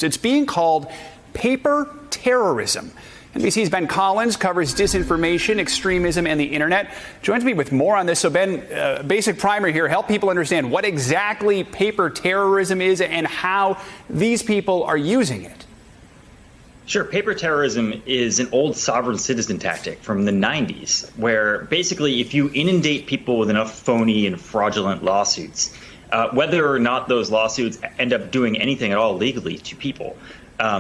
It's being called paper terrorism. NBC's Ben Collins covers disinformation, extremism, and the internet. Joins me with more on this. So, Ben, basic primer here. Help people understand what exactly paper terrorism is and how these people are using it. Sure. Paper terrorism is an old sovereign citizen tactic from the 90s, where basically if you inundate people with enough phony and fraudulent lawsuits, whether or not those lawsuits end up doing anything at all legally to people,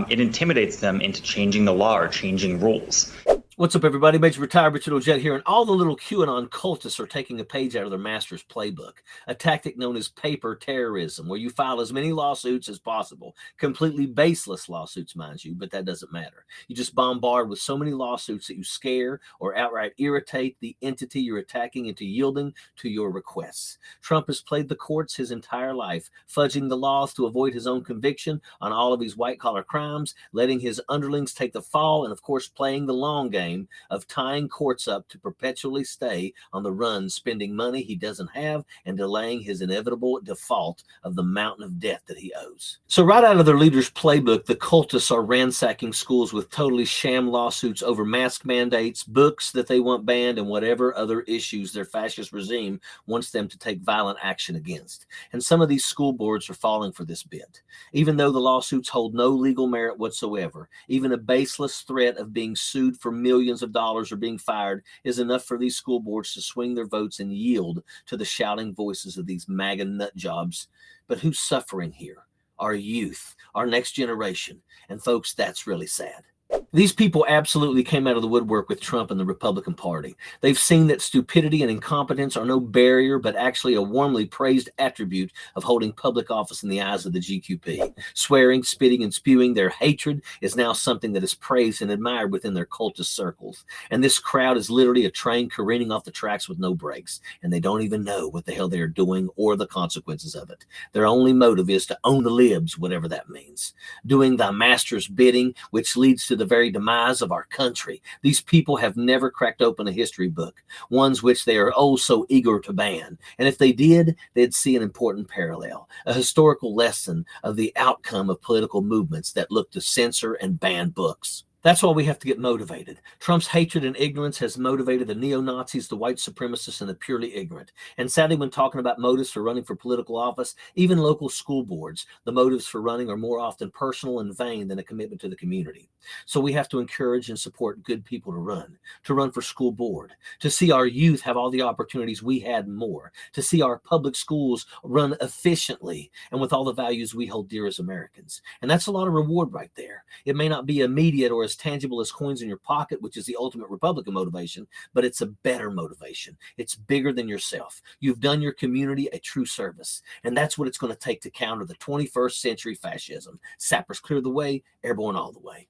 it intimidates them into changing the law or changing rules. What's up, everybody? Major Retired Richard Ojeda here, and all the little QAnon cultists are taking a page out of their master's playbook, a tactic known as paper terrorism, where you file as many lawsuits as possible, completely baseless lawsuits, mind you, but that doesn't matter. You just bombard with so many lawsuits that you scare or outright irritate the entity you're attacking into yielding to your requests. Trump has played the courts his entire life, fudging the laws to avoid his own conviction on all of his white-collar crimes, letting his underlings take the fall, and of course playing the long game of tying courts up to perpetually stay on the run, spending money he doesn't have and delaying his inevitable default of the mountain of debt that he owes. So right out of their leader's playbook, the cultists are ransacking schools with totally sham lawsuits over mask mandates, books that they want banned, and whatever other issues their fascist regime wants them to take violent action against. And some of these school boards are falling for this bit. Even though the lawsuits hold no legal merit whatsoever, even a baseless threat of being sued for millions of dollars or being fired is enough for these school boards to swing their votes and yield to the shouting voices of these MAGA nut jobs. But who's suffering here? Our youth, our next generation. And folks, that's really sad. These people absolutely came out of the woodwork with Trump and the Republican Party. They've seen that stupidity and incompetence are no barrier, but actually a warmly praised attribute of holding public office in the eyes of the GQP. Swearing, spitting, and spewing their hatred is now something that is praised and admired within their cultist circles. And this crowd is literally a train careening off the tracks with no brakes, and they don't even know what the hell they are doing or the consequences of it. Their only motive is to own the libs, whatever that means. Doing the master's bidding, which leads to the very demise of our country. These people have never cracked open a history book, ones which they are oh so eager to ban. And if they did, they'd see an important parallel, a historical lesson of the outcome of political movements that look to censor and ban books. That's why we have to get motivated. Trump's hatred and ignorance has motivated the neo-Nazis, the white supremacists, and the purely ignorant. And sadly, when talking about motives for running for political office, even local school boards, the motives for running are more often personal and vain than a commitment to the community. So we have to encourage and support good people to run for school board, to see our youth have all the opportunities we had and more, to see our public schools run efficiently and with all the values we hold dear as Americans. And that's a lot of reward right there. It may not be immediate or as tangible as coins in your pocket, which is the ultimate Republican motivation, but it's a better motivation. It's bigger than yourself. You've done your community a true service, and that's what it's going to take to counter the 21st century fascism. Sappers clear the way, airborne all the way.